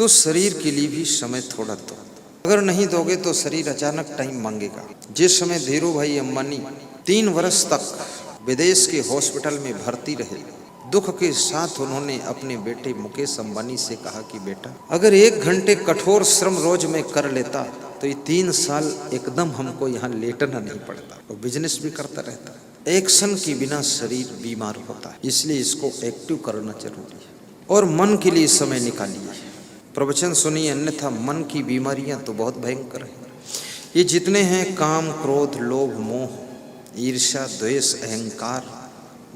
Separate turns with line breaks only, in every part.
तो शरीर के लिए भी समय थोड़ा दो। अगर नहीं दोगे तो शरीर अचानक टाइम मांगेगा। जिस समय धीरू भाई अंबानी 3 वर्ष तक विदेश के हॉस्पिटल में भर्ती रहे, दुख के साथ उन्होंने अपने बेटे मुकेश अंबानी से कहा कि बेटा, अगर 1 घंटे कठोर श्रम रोज में कर लेता तो ये 3 साल एकदम हमको यहाँ लेटना नहीं पड़ता और बिजनेस भी करता रहता। एक्शन के बिना शरीर बीमार होता है, इसलिए इसको एक्टिव करना जरूरी है। और मन के लिए समय निकालिए, प्रवचन सुनिए, अन्यथा मन की बीमारियां तो बहुत भयंकर है। ये जितने हैं काम, क्रोध, लोभ, मोह, ईर्ष्या, द्वेष, अहंकार,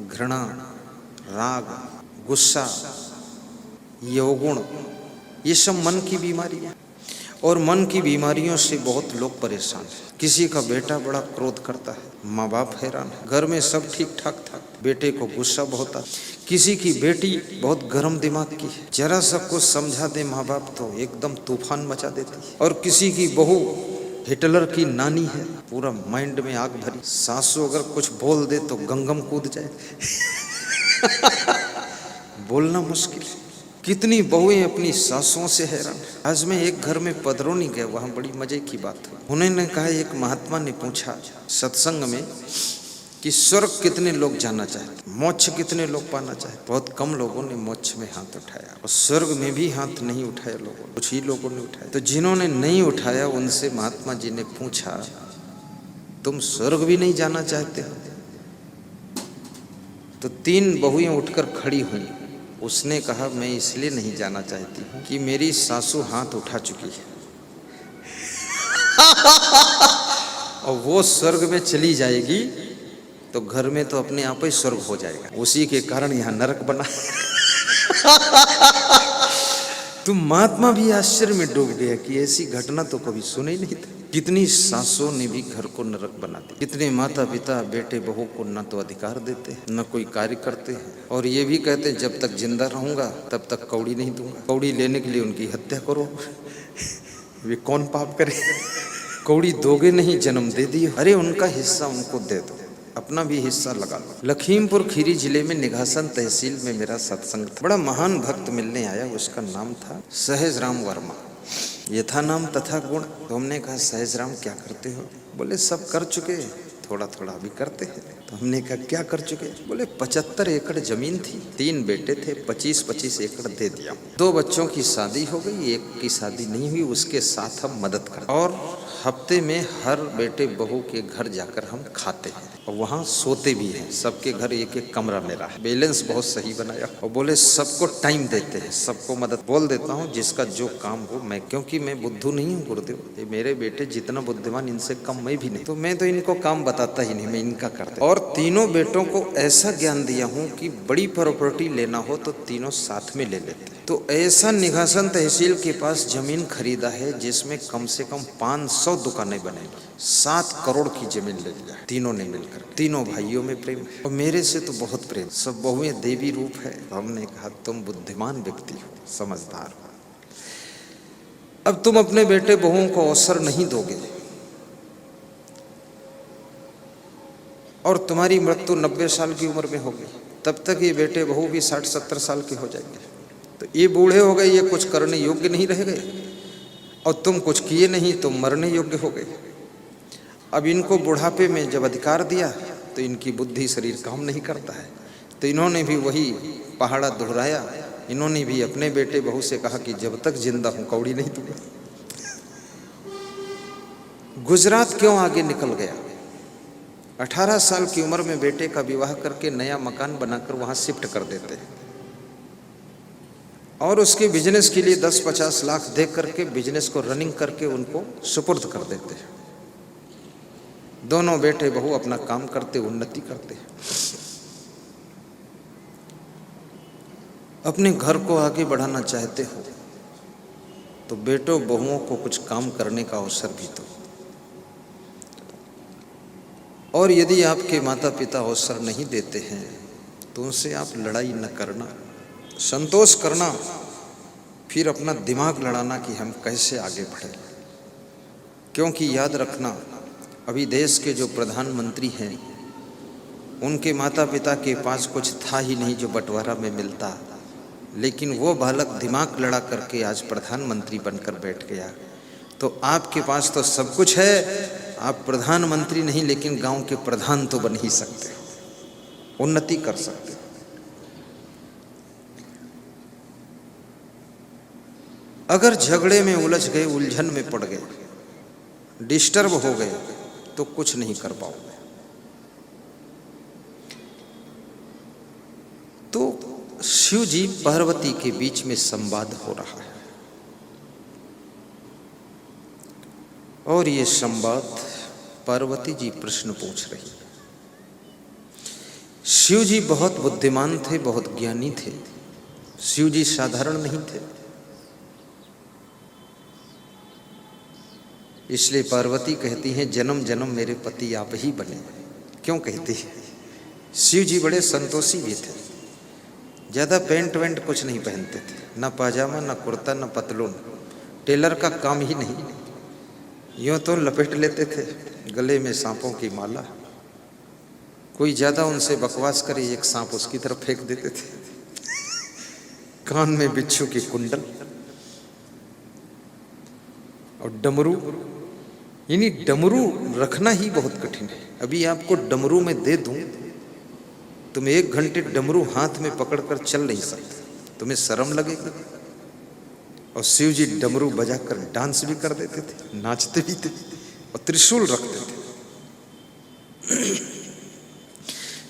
घृणा, राग, गुस्सा, योगुण, ये सब मन की बीमारियां। और मन की बीमारियों से बहुत लोग परेशान हैं। किसी का बेटा बड़ा क्रोध करता है, माँ बाप हैरान है। घर में सब ठीक ठाक था, बेटे को गुस्सा बहुत आता। किसी की बेटी बहुत गर्म दिमाग की है, जरा सा कुछ समझा दे माँ बाप तो एकदम तूफान मचा देती है। और किसी की बहू हिटलर की नानी है, पूरा माइंड में आग भरी। सासू अगर कुछ बोल दे तो गंगम कूद जाए। बोलना मुश्किल है। कितनी बहुएं अपनी सासों से हैरान। आज मैं एक घर में पधरौनी गया, वहां बड़ी मजे की बात हुई। उन्होंने कहा, एक महात्मा ने पूछा सत्संग में कि स्वर्ग कितने लोग जाना चाहते, मोक्ष कितने लोग पाना चाहते। बहुत कम लोगों ने मोक्ष में हाथ उठाया और स्वर्ग में भी हाथ नहीं उठाया लोगों, कुछ ही लोगों ने उठाया। तो जिन्होंने नहीं उठाया उनसे महात्मा जी ने पूछा, तुम स्वर्ग भी नहीं जाना चाहते हो? तो 3 बहुएं उठकर खड़ी हुई। उसने कहा, मैं इसलिए नहीं जाना चाहती हूँ कि मेरी सासू हाथ उठा चुकी है और वो स्वर्ग में चली जाएगी तो घर में तो अपने आप ही स्वर्ग हो जाएगा, उसी के कारण यहाँ नरक बना। तो महात्मा भी आश्चर्य में डूब गया कि ऐसी घटना तो कभी सुनी ही नहीं थी। कितनी सासों ने भी घर को नरक बना दिया। कितने माता पिता बेटे बहू को न तो अधिकार देते हैं, न कोई कार्य करते हैं, और ये भी कहते हैं जब तक जिंदा रहूंगा तब तक कौड़ी नहीं दूंगा। कौड़ी लेने के लिए उनकी हत्या करो। वे कौन पाप करे? कौड़ी दोगे नहीं, जन्म दे दिए। अरे उनका हिस्सा उनको दे दो, अपना भी हिस्सा लगा लो। लखीमपुर खीरी जिले में निघासन तहसील में मेरा सत्संग था। बड़ा महान भक्त मिलने आया, उसका नाम था सहज राम वर्मा। यथा नाम तथा गुण। तो हमने कहा, सहज राम क्या करते हो? बोले सब कर चुके, थोड़ा थोड़ा अभी करते हैं। तो हमने कहा, क्या कर चुके? बोले 75 एकड़ जमीन थी, 3 बेटे थे, 25-25 एकड़ दे दिया। 2 बच्चों की शादी हो गई, एक की शादी नहीं हुई, उसके साथ हम मदद करते और हफ्ते में हर बेटे बहू के घर जाकर हम खाते हैं और वहाँ सोते भी हैं। सबके घर एक एक कमरा मेरा है। बैलेंस बहुत सही बनाया। और बोले सबको टाइम देते हैं, सबको मदद। बोल देता हूँ जिसका जो काम हो, मैं क्योंकि मैं बुद्धू नहीं हूँ गुरुदेव, ये मेरे बेटे जितना बुद्धिमान इनसे कम मैं भी नहीं, तो मैं तो इनको काम बताता ही नहीं, मैं इनका करता। और तीनों बेटों को ऐसा ज्ञान दिया हूँ कि बड़ी प्रॉपर्टी लेना हो तो तीनों साथ में ले लेते। तो ऐसा निघासन तहसील के पास जमीन खरीदा है जिसमें कम से कम 500 दुकानें बनेगी। 7 करोड़ की जमीन ले लिया तीनों ने मिलकर। तीनों भाइयों में प्रेम है और मेरे से तो बहुत प्रेम। सब बहुएं देवी रूप है। हमने कहा, तुम बुद्धिमान व्यक्ति हो, समझदार हो, अब तुम अपने बेटे बहुओं को अवसर नहीं दोगे और तुम्हारी मृत्यु 90 साल की उम्र में होगी, तब तक ये बेटे बहू भी 60-70 साल के हो जाएंगे। तो ये बूढ़े हो गए, ये कुछ करने योग्य नहीं रह गए, और तुम कुछ किए नहीं तो मरने योग्य हो गए। अब इनको बुढ़ापे में जब अधिकार दिया तो इनकी बुद्धि, शरीर काम नहीं करता है। तो इन्होंने भी वही पहाड़ा दोहराया। इन्होंने भी अपने बेटे बहू से कहा कि जब तक जिंदा हूं कौड़ी नहीं दूंगा। गुजरात क्यों आगे निकल गया? 18 साल की उम्र में बेटे का विवाह करके नया मकान बनाकर वहां शिफ्ट कर देते हैं और उसके बिजनेस के लिए 10-50 लाख दे करके बिजनेस को रनिंग करके उनको सुपुर्द कर देते हैं। दोनों बेटे बहू अपना काम करते, उन्नति करते हैं। अपने घर को आगे बढ़ाना चाहते हो तो बेटों बहुओं को कुछ काम करने का अवसर भी दो। और यदि आपके माता पिता अवसर नहीं देते हैं तो उनसे आप लड़ाई न करना, संतोष करना, फिर अपना दिमाग लड़ाना कि हम कैसे आगे बढ़े। क्योंकि याद रखना, अभी देश के जो प्रधानमंत्री हैं उनके माता पिता के पास कुछ था ही नहीं जो बंटवारा में मिलता। लेकिन वो बालक दिमाग लड़ा करके आज प्रधानमंत्री बनकर बैठ गया। तो आपके पास तो सब कुछ है, आप प्रधानमंत्री नहीं लेकिन गांव के प्रधान तो बन ही सकते हो, उन्नति कर सकते हो। अगर झगड़े में उलझ गए, उलझन में पड़ गए, डिस्टर्ब हो गए तो कुछ नहीं कर पाओगे। तो शिव जी पार्वती के बीच में संवाद हो रहा है और ये संवाद पार्वती जी प्रश्न पूछ रही है। शिव जी बहुत बुद्धिमान थे, बहुत ज्ञानी थे। शिव जी साधारण नहीं थे। इसलिए पार्वती कहती हैं जन्म जन्म मेरे पति आप ही बने। क्यों कहती है? शिव जी बड़े संतोषी भी थे, ज़्यादा पेंट वेंट कुछ नहीं पहनते थे, ना पाजामा ना कुर्ता ना पतलून, टेलर का काम ही नहीं। यूँ तो लपेट लेते थे गले में सांपों की माला, कोई ज़्यादा उनसे बकवास करे एक सांप उसकी तरफ फेंक देते थे, कान में बिच्छू की कुंडल और डमरू। यानी डमरू रखना ही बहुत कठिन है। अभी आपको डमरू में दे दूं, तुम 1 घंटे डमरू हाथ में पकड़कर चल नहीं सकते, तुम्हें शर्म लगेगी। और शिव जी डमरू बजाकर डांस भी कर देते थे, नाचते भी थे और त्रिशूल रखते थे।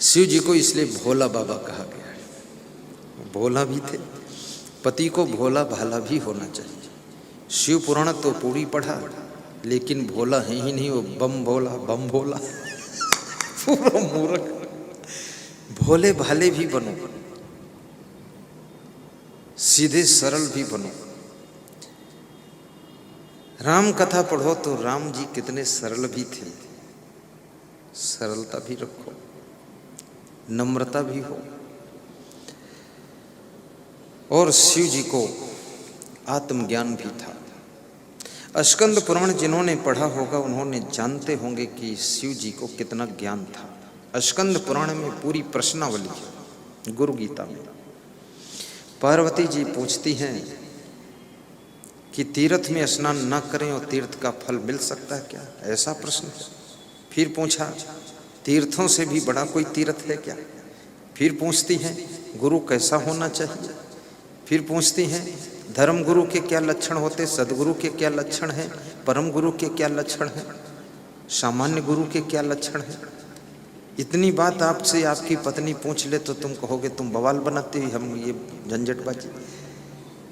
शिव जी को इसलिए भोला बाबा कहा गया है। भोला भी थे, पति को भोला भाला भी होना चाहिए। शिव पुराण तो पूरी पढ़ा, लेकिन भोला है ही नहीं, वो बम भोला पूरा मूर्ख। भोले भाले भी बनो, सीधे सरल भी बनो। राम कथा पढ़ो तो राम जी कितने सरल भी थे। सरलता भी रखो, नम्रता भी हो। और शिव जी को आत्मज्ञान भी था। स्कंद पुराण जिन्होंने पढ़ा होगा उन्होंने जानते होंगे कि शिव जी को कितना ज्ञान था। स्कंद पुराण में पूरी प्रश्नावली है। गुरु गीता में पार्वती जी पूछती हैं कि तीर्थ में स्नान न करें और तीर्थ का फल मिल सकता है क्या? ऐसा प्रश्न है। फिर पूछा तीर्थों से भी बड़ा कोई तीर्थ है क्या? फिर पूछती हैं गुरु कैसा होना चाहिए? फिर पूछती हैं धर्म गुरु के क्या लक्षण होते, सदगुरु के क्या लक्षण हैं, परम गुरु के क्या लक्षण हैं, सामान्य गुरु के क्या लक्षण हैं। इतनी बात आपसे आपकी पत्नी पूछ ले तो तुम कहोगे तुम बवाल बनाते ही हम ये झंझटबाजी।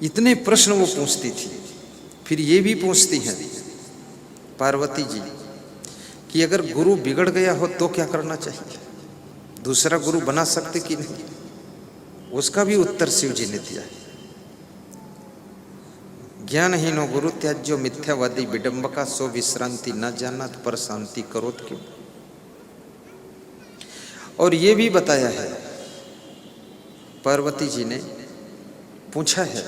इतने प्रश्न वो पूछती थी। फिर ये भी पूछती हैं पार्वती जी कि अगर गुरु बिगड़ गया हो तो क्या करना चाहिए, दूसरा गुरु बना सकते कि नहीं? उसका भी उत्तर शिव जी ने दिया है। ज्ञानहीनो गुरु त्याज्यो मिथ्यावादी विडंबका सो विश्रांति न जानत पर शांति करोत क्यों। और ये भी बताया है, पार्वती जी ने पूछा है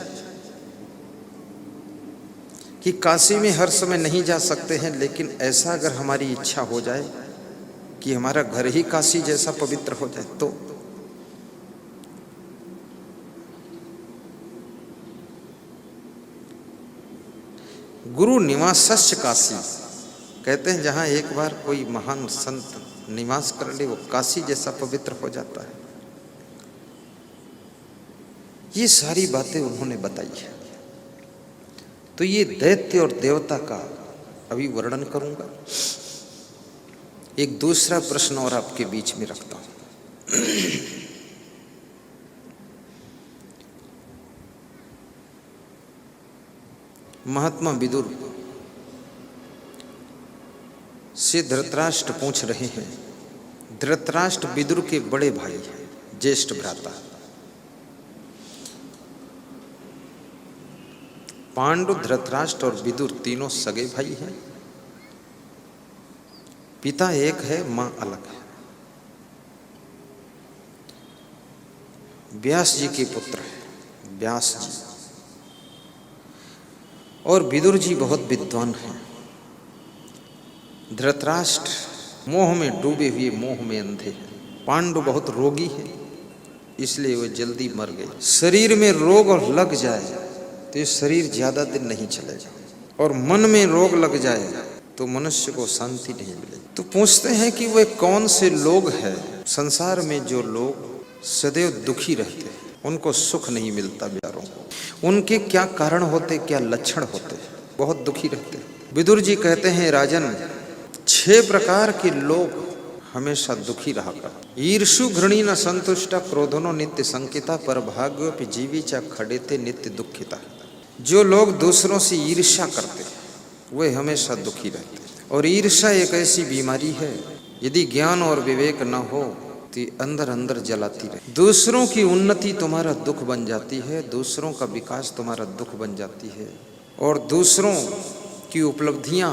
कि काशी में हर समय नहीं जा सकते हैं, लेकिन ऐसा अगर हमारी इच्छा हो जाए कि हमारा घर ही काशी जैसा पवित्र हो जाए तो। गुरु निवासस्य काशी, कहते हैं जहां एक बार कोई महान संत निवास कर ले वो काशी जैसा पवित्र हो जाता है। ये सारी बातें उन्होंने बताई है। तो ये दैत्य और देवता का अभी वर्णन करूंगा। एक दूसरा प्रश्न और आपके बीच में रखता हूं। महात्मा विदुर से धृतराष्ट्र पूछ रहे हैं। धृतराष्ट्र विदुर के बड़े भाई हैं, ज्येष्ठ भ्राता। पांडु, धृतराष्ट्र और विदुर तीनों सगे भाई हैं। पिता एक है, मां अलग है। व्यास जी के पुत्र हैं, व्यास जी। और विदुर जी बहुत विद्वान हैं। धृतराष्ट्र मोह में डूबे हुए, मोह में अंधे हैं। पांडु बहुत रोगी है, इसलिए वे जल्दी मर गए। शरीर में रोग लग जाए तो ये शरीर ज्यादा दिन नहीं चलेगा, और मन में रोग लग जाए तो मनुष्य को शांति नहीं मिलेगी। तो पूछते हैं कि वे कौन से लोग हैं संसार में जो लोग सदैव दुखी रहते हैं, उनको सुख नहीं मिलता बेचारों को, उनके क्या कारण होते, क्या लक्षण होते, बहुत दुखी रहते। विदुर जी कहते हैं, राजन 6 प्रकार के लोग हमेशा दुखी रहा करते। ईर्षु घृणी न संतुष्टा क्रोधनो नित्य संकिता पर भाग्योपि जीवी चा खड़ेते नित्य दुखिता। जो लोग दूसरों से ईर्ष्या करते वे हमेशा दुखी रहते। और ईर्ष्या एक ऐसी बीमारी है, यदि ज्ञान और विवेक न हो तो अंदर अंदर जलाती रहे। दूसरों की उन्नति तुम्हारा दुख बन जाती है, दूसरों का विकास तुम्हारा दुख बन जाती है, और दूसरों की उपलब्धियां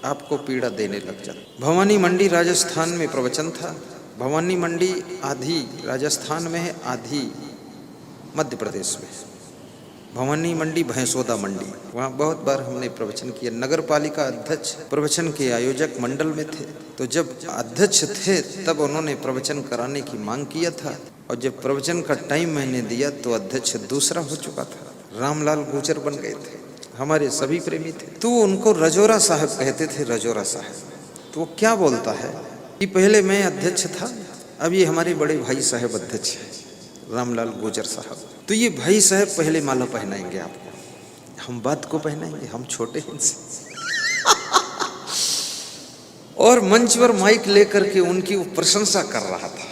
आपको पीड़ा देने लग जाती। भवानी मंडी राजस्थान में प्रवचन था। भवानी मंडी आधी राजस्थान में है, आधी मध्य प्रदेश में। भवानी मंडी भैंसोदा मंडी, वहाँ बहुत बार हमने प्रवचन किया। नगर पालिका अध्यक्ष प्रवचन के आयोजक मंडल में थे, तो जब अध्यक्ष थे तब उन्होंने प्रवचन कराने की मांग किया था, और जब प्रवचन का टाइम मैंने दिया तो अध्यक्ष दूसरा हो चुका था, रामलाल गुर्जर बन गए थे, हमारे सभी प्रेमी थे। तो उनको रजोरा साहब कहते थे, रजोरा साहब। तो वो क्या बोलता है कि पहले मैं अध्यक्ष था, अब ये हमारे बड़े भाई साहब अध्यक्ष है, रामलाल गुर्जर साहब। तो ये भाई साहब पहले माला पहनाएंगे आपको, हम बाद को पहनाएंगे, हम छोटे हैं इनसे। और मंच पर माइक लेकर के उनकी वो प्रशंसा कर रहा था।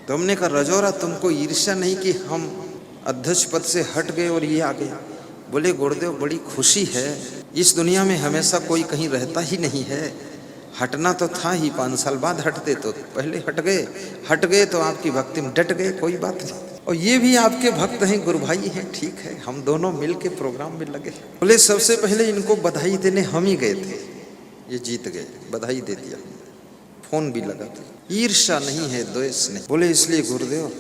तो हमने कहा, रजौरा तुमको ईर्ष्या नहीं कि हम अध्यक्ष पद से हट गए और ये आ गए? बोले, गुरुदेव बड़ी खुशी है, इस दुनिया में हमेशा कोई कहीं रहता ही नहीं है, हटना तो था ही, 5 साल बाद हटते तो पहले हट गए तो आपकी भक्ति में डट गए, कोई बात नहीं। और ये भी आपके भक्त हैं, गुरु भाई हैं, ठीक है, हम दोनों मिल के प्रोग्राम में लगे। बोले, सबसे पहले इनको बधाई देने हम ही गए थे, ये जीत गए, बधाई दे दिया, फोन भी लगा था। ईर्ष्या नहीं है, द्वेष नहीं। बोले, इसलिए गुरुदेव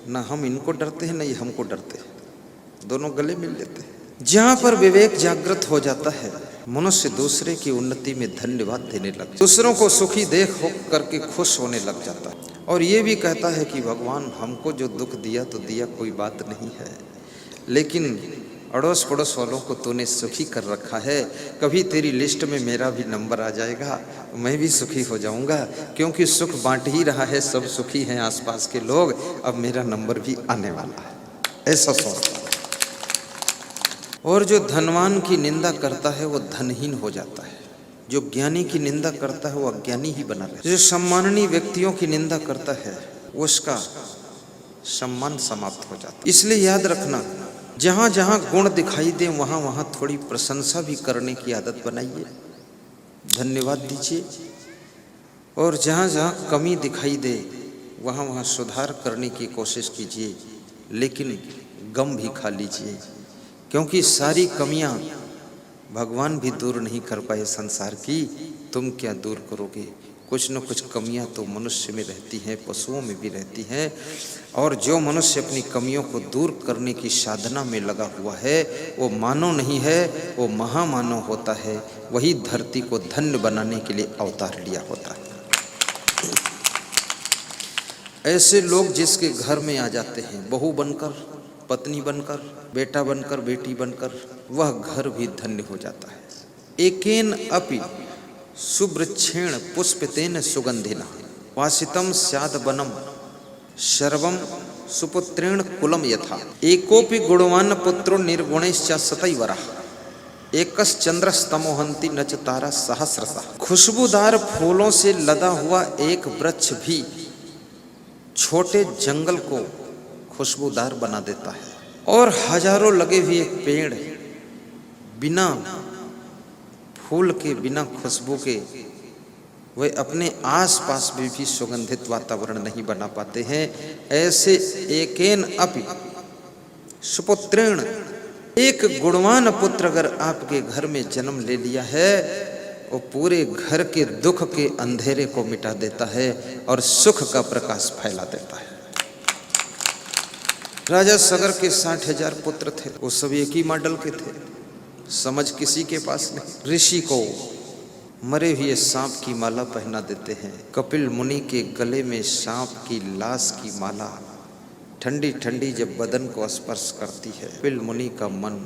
ना हम इनको डरते हैं, ना ये हमको डरते हैं, दोनों गले मिल लेते हैं। जहाँ पर विवेक जागृत हो जाता है, मनुष्य दूसरे की उन्नति में धन्यवाद देने लगता है, दूसरों को सुखी देख हो करके खुश होने लग जाता है, और ये भी कहता है कि भगवान हमको जो दुख दिया तो दिया, कोई बात नहीं है, लेकिन अड़ोस पड़ोस वालों को तूने सुखी कर रखा है, कभी तेरी लिस्ट में मेरा भी नंबर आ जाएगा, मैं भी सुखी हो जाऊंगा, क्योंकि सुख बांट ही रहा है, सब सुखी हैं आसपास के लोग, अब मेरा नंबर भी आने वाला है, ऐसा सोचता है। और जो धनवान की निंदा करता है वो धनहीन हो जाता है, जो ज्ञानी की निंदा करता है वो अज्ञानी ही बना रहता है, जो सम्माननीय व्यक्तियों की निंदा करता है वो उसका सम्मान समाप्त हो जाता है। इसलिए याद रखना, जहाँ जहाँ गुण दिखाई दे वहाँ वहाँ थोड़ी प्रशंसा भी करने की आदत बनाइए, धन्यवाद दीजिए, और जहाँ जहाँ कमी दिखाई दे वहाँ वहाँ सुधार करने की कोशिश कीजिए, लेकिन गम भी खा लीजिए, क्योंकि सारी कमियां भगवान भी दूर नहीं कर पाए संसार की, तुम क्या दूर करोगे? कुछ न कुछ कमियां तो मनुष्य में रहती हैं, पशुओं में भी रहती हैं, और जो मनुष्य अपनी कमियों को दूर करने की साधना में लगा हुआ है वो मानव नहीं है, वो महामानव होता है, वही धरती को धन्य बनाने के लिए अवतार लिया होता है। ऐसे लोग जिसके घर में आ जाते हैं, बहू बनकर, पत्नी बनकर, बेटा बनकर, बेटी बनकर, वह घर भी धन्य हो जाता है। एकेन अपि सुवृक्षेण पुष्पितेन सुगंधिना वासितम स्याद वनम सर्वम सुपुत्रेण कुलम यथा एकोपि गुणवान पुत्रो निर्गुणैश्च सतैवरः एकश्चंद्रस्तमोहन्ति न च तारा सहस्रशः। खुशबूदार फूलों से लदा हुआ एक वृक्ष भी छोटे जंगल को खुशबूदार बना देता है, और हजारों लगे हुए पेड़ बिना फूल के, बिना खुशबू के, वे अपने आसपास में भी सुगंधित वातावरण नहीं बना पाते हैं। ऐसे एकेन अपि सुपुत्रेण, एक गुणवान पुत्र अगर आपके घर में जन्म ले लिया है, वो पूरे घर के दुख के अंधेरे को मिटा देता है और सुख का प्रकाश फैला देता है। राजा सगर के 60,000 पुत्र थे, वो सब एक ही मॉडल के थे, समझ किसी के पास नहीं। ऋषि को मरे हुए सांप की माला पहना देते हैं, कपिल मुनि के गले में सांप की लाश की माला ठंडी ठंडी जब बदन को स्पर्श करती है, कपिल मुनि का मन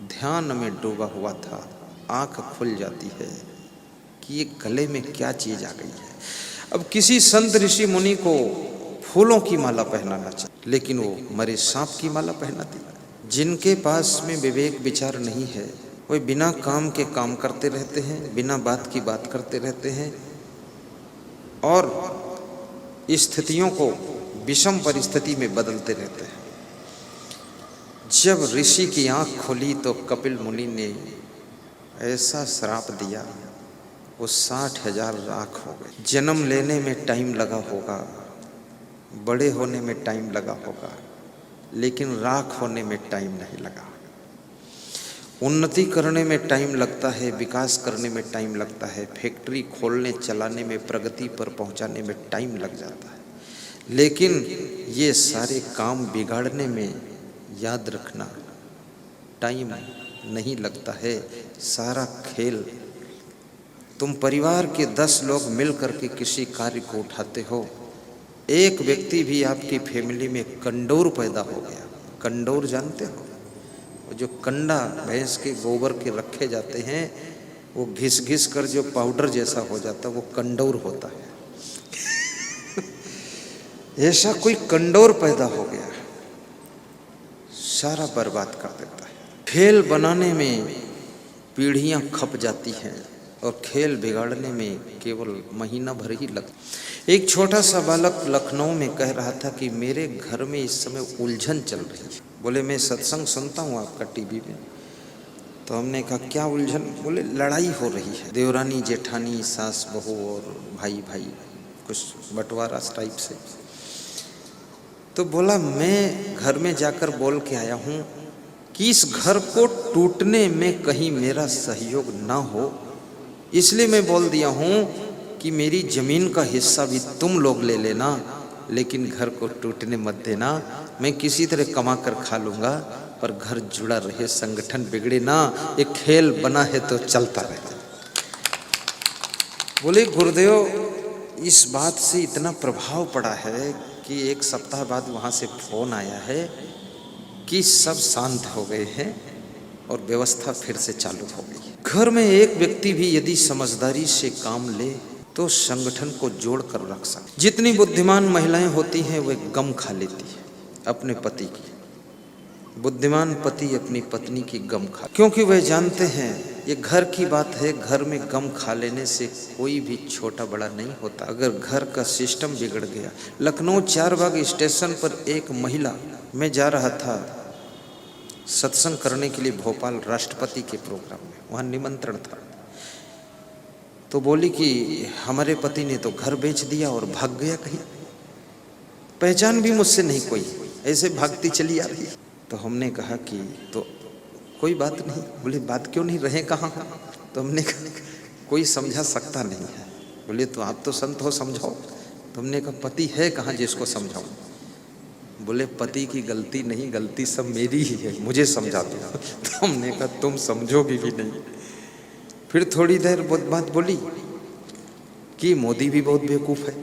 ध्यान में डूबा हुआ था, आंख खुल जाती है कि ये गले में क्या चीज आ गई है। अब किसी संत ऋषि मुनि को फूलों की माला पहनाना चाहिए, लेकिन वो मरे सांप की माला पहना दी। जिनके पास में विवेक विचार नहीं है, वे बिना काम के काम करते रहते हैं, बिना बात की बात करते रहते हैं और स्थितियों को विषम परिस्थिति में बदलते रहते हैं। जब ऋषि की आंख खुली तो कपिल मुनि ने ऐसा श्राप दिया, वो 60,000 राख हो गए। जन्म लेने में टाइम लगा होगा, बड़े होने में टाइम लगा होगा, लेकिन राख होने में टाइम नहीं लगा। उन्नति करने में टाइम लगता है, विकास करने में टाइम लगता है, फैक्ट्री खोलने चलाने में, प्रगति पर पहुंचाने में टाइम लग जाता है, लेकिन ये सारे काम बिगाड़ने में, याद रखना, टाइम नहीं लगता है। सारा खेल, तुम परिवार के 10 लोग मिल करके किसी कार्य को उठाते हो, एक व्यक्ति भी आपकी फैमिली में कंडौर पैदा हो गया। कंडौर जानते हो? जो कंडा भैंस के गोबर के रखे जाते हैं, वो घिस घिस कर जो पाउडर जैसा हो जाता है, वो कंडौर होता है। ऐसा कोई कंडौर पैदा हो गया, सारा बर्बाद कर देता है। खेल बनाने में पीढ़ियां खप जाती हैं और खेल बिगाड़ने में केवल महीना भर ही लगता। एक छोटा सा बालक लखनऊ में कह रहा था कि मेरे घर में इस समय उलझन चल रही है। बोले मैं सत्संग सुनता हूँ आपका टीवी में। तो हमने कहा क्या उलझन? बोले लड़ाई हो रही है, देवरानी जेठानी, सास बहू और भाई भाई, कुछ बंटवारा टाइप से। तो बोला मैं घर में जाकर बोल के आया हूँ कि इस घर को टूटने में कहीं मेरा सहयोग ना हो, इसलिए मैं बोल दिया हूँ कि मेरी जमीन का हिस्सा भी तुम लोग ले लेना, लेकिन घर को टूटने मत देना। मैं किसी तरह कमा कर खा लूँगा, पर घर जुड़ा रहे, संगठन बिगड़े ना, एक खेल बना है तो चलता रहे। बोले गुरुदेव इस बात से इतना प्रभाव पड़ा है कि एक सप्ताह बाद वहाँ से फोन आया है कि सब शांत हो गए हैं और व्यवस्था फिर से चालू हो गई। घर में एक व्यक्ति भी यदि समझदारी से काम ले तो संगठन को जोड़ कर रख सकते। जितनी बुद्धिमान महिलाएं होती हैं वे गम खा लेती है अपने पति की। बुद्धिमान पति अपनी पत्नी की गम खा, क्योंकि वे जानते हैं ये घर की बात है, घर में गम खा लेने से कोई भी छोटा बड़ा नहीं होता। अगर घर का सिस्टम बिगड़ गया। लखनऊ 4 बाग स्टेशन पर एक महिला, मैं जा रहा था सत्संग करने के लिए भोपाल राष्ट्रपति के प्रोग्राम में, वहाँ निमंत्रण था। तो बोली कि हमारे पति ने तो घर बेच दिया और भाग गया कहीं, पहचान भी मुझसे नहीं कोई, ऐसे भागती चली आ रही। तो हमने कहा कि तो कोई बात नहीं। बोले बात क्यों नहीं, रहे कहाँ? तो हमने कहा कोई समझा सकता नहीं है। बोले तो आप तो संत हो, समझाओ। तो हमने कहा पति है कहाँ जिसको समझाऊं? बोले पति की गलती नहीं, गलती सब मेरी ही है, मुझे समझा दो। तो हमने कहा तुम समझोगी भी नहीं। फिर थोड़ी देर बात बोली कि मोदी भी बहुत बेवकूफ है।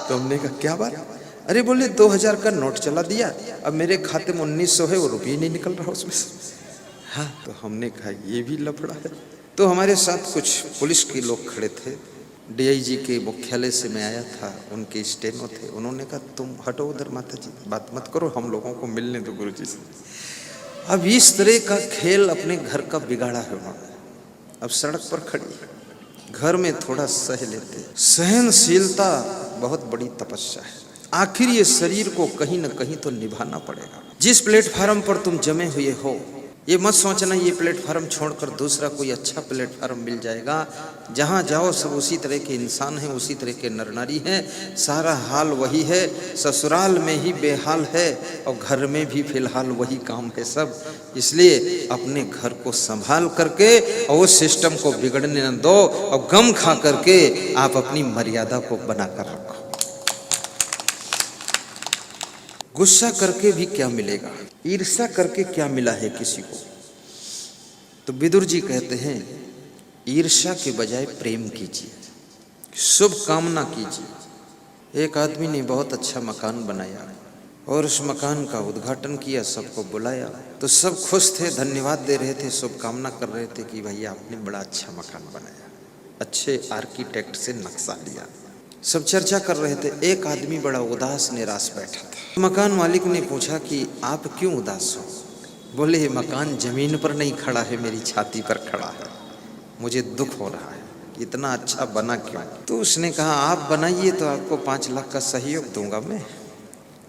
तो हमने कहा क्या बात? अरे बोले 2000 का नोट चला दिया, अब मेरे खाते में 1900 है, वो रुपये नहीं निकल रहा उसमें से। हाँ, तो हमने कहा ये भी लफड़ा है। तो हमारे साथ कुछ पुलिस के लोग खड़े थे, डीआईजी के मुख्यालय से मैं आया था, उनके स्टेनो थे। उन्होंने कहा तुम हटो उधर, माता जी बात मत करो, हम लोगों को मिलने दो गुरुजी से। अब इस तरह का खेल अपने घर का बिगाड़ा है उन्होंने। अब सड़क पर खड़ी, घर में थोड़ा सह लेते। सहनशीलता बहुत बड़ी तपस्या है। आखिर ये शरीर को कहीं न कहीं तो निभाना पड़ेगा। जिस प्लेटफार्म पर तुम जमे हुए हो, ये मत सोचना ये प्लेटफार्म छोड़कर दूसरा कोई अच्छा प्लेटफार्म मिल जाएगा। जहाँ जाओ सब उसी तरह के इंसान हैं, उसी तरह के नर नारी हैं, सारा हाल वही है। ससुराल में ही बेहाल है और घर में भी फिलहाल वही काम है सब। इसलिए अपने घर को संभाल करके और उस सिस्टम को बिगड़ने न दो, और गम खा करके आप अपनी मर्यादा को बनाकर रखो। गुस्सा करके भी क्या मिलेगा, ईर्ष्या करके क्या मिला है किसी को? तो विदुर जी कहते हैं ईर्ष्या के बजाय प्रेम कीजिए, शुभ कामना कीजिए, एक आदमी ने बहुत अच्छा मकान बनाया और उस मकान का उद्घाटन किया, सबको बुलाया तो सब खुश थे, धन्यवाद दे रहे थे, शुभकामना कर रहे थे कि भैया आपने बड़ा अच्छा मकान बनाया, अच्छे आर्किटेक्ट से नक्शा लिया। सब चर्चा कर रहे थे। एक आदमी बड़ा उदास निराश बैठा था। मकान मालिक ने पूछा कि आप क्यों उदास हो? बोले ये मकान जमीन पर नहीं खड़ा है, मेरी छाती पर खड़ा है, मुझे दुख हो रहा है, इतना अच्छा बना क्यों? तो उसने कहा आप बनाइए तो आपको 5 लाख का सहयोग दूंगा, मैं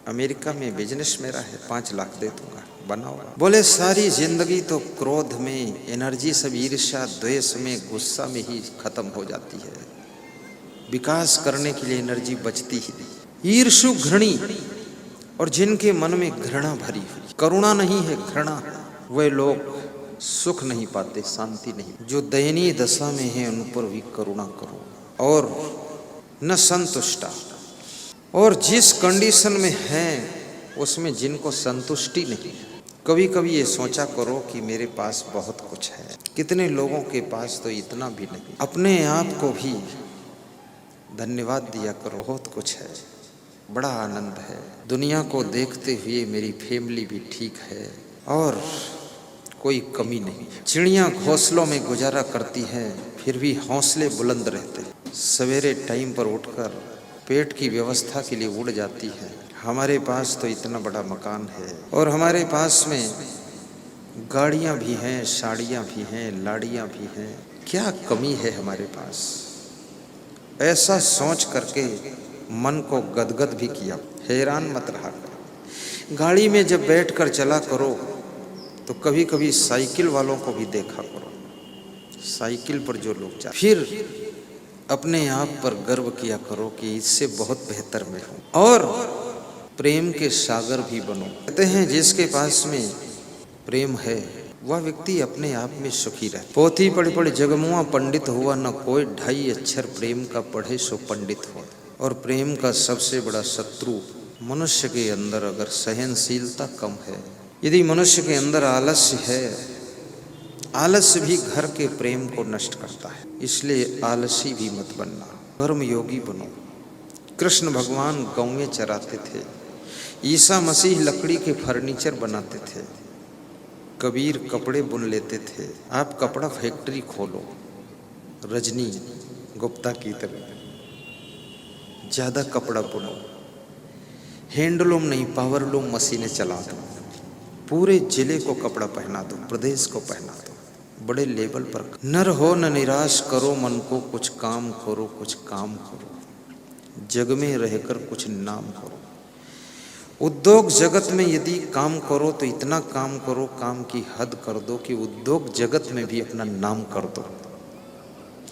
अमेरिका में बिजनेस मेरा है, 5 लाख दे दूंगा, बनाओ। बोले सारी जिंदगी तो क्रोध में, एनर्जी सब ईर्ष्या द्वेष में, गुस्सा में ही खत्म हो जाती है, विकास करने के लिए एनर्जी बचती ही नहीं। ईर्ष्यु घृणी, और जिनके मन में घृणा भरी हुई, करुणा नहीं है घृणा, वे लोग सुख नहीं पाते, शांति नहीं। जो दयनीय दशा में है उन पर भी करुणा करो, और न संतुष्टा, और जिस कंडीशन में है उसमें जिनको संतुष्टि नहीं है। कभी कभी ये सोचा करो कि मेरे पास बहुत कुछ है, कितने लोगों के पास तो इतना भी नहीं। अपने आप को भी धन्यवाद दिया करो, बहुत कुछ है, बड़ा आनंद है। दुनिया को देखते हुए मेरी फैमिली भी ठीक है और कोई कमी नहीं। चिड़ियाँ घोंसलों में गुजारा करती हैं, फिर भी हौसले बुलंद रहते। सवेरे टाइम पर उठकर पेट की व्यवस्था के लिए उड़ जाती है। हमारे पास तो इतना बड़ा मकान है और हमारे पास में गाड़ियाँ भी हैं, साड़ियाँ भी हैं, लाड़ियाँ भी हैं, क्या कमी है हमारे पास? ऐसा सोच करके मन को गदगद भी किया। हैरान मत रहा करो। गाड़ी में जब बैठकर चला करो तो कभी कभी साइकिल वालों को भी देखा करो, साइकिल पर जो लोग जाते, फिर अपने आप पर गर्व किया करो कि इससे बहुत बेहतर मैं हूँ, और प्रेम के सागर भी बनो। कहते हैं जिसके पास में प्रेम है वह व्यक्ति अपने आप में सुखी रहे। पोथी पढ़ पढ़ जगमुआ पंडित हुआ, न कोई 2.5 अक्षर प्रेम का पढ़े सो पंडित हुआ। और प्रेम का सबसे बड़ा शत्रु मनुष्य के अंदर अगर सहनशीलता कम है, यदि मनुष्य के अंदर आलस्य है, आलस्य भी घर के प्रेम को नष्ट करता है, इसलिए आलसी भी मत बनना, कर्म योगी बनो। कृष्ण भगवान गौएं चराते थे, ईसा मसीह लकड़ी के फर्नीचर बनाते थे, कबीर कपड़े बुन लेते थे। आप कपड़ा फैक्ट्री खोलो, रजनी गुप्ता की तरह ज़्यादा कपड़ा बुनो, हैंडलूम नहीं पावरलूम मशीनें चला दो, पूरे जिले को कपड़ा पहना दो, प्रदेश को पहना दो, बड़े लेवल पर। नर हो न निराश करो मन को, कुछ काम करो, कुछ काम करो, जग में रहकर कुछ नाम करो। उद्योग जगत में यदि काम करो तो इतना काम करो, काम की हद कर दो कि उद्योग जगत में भी अपना नाम कर दो।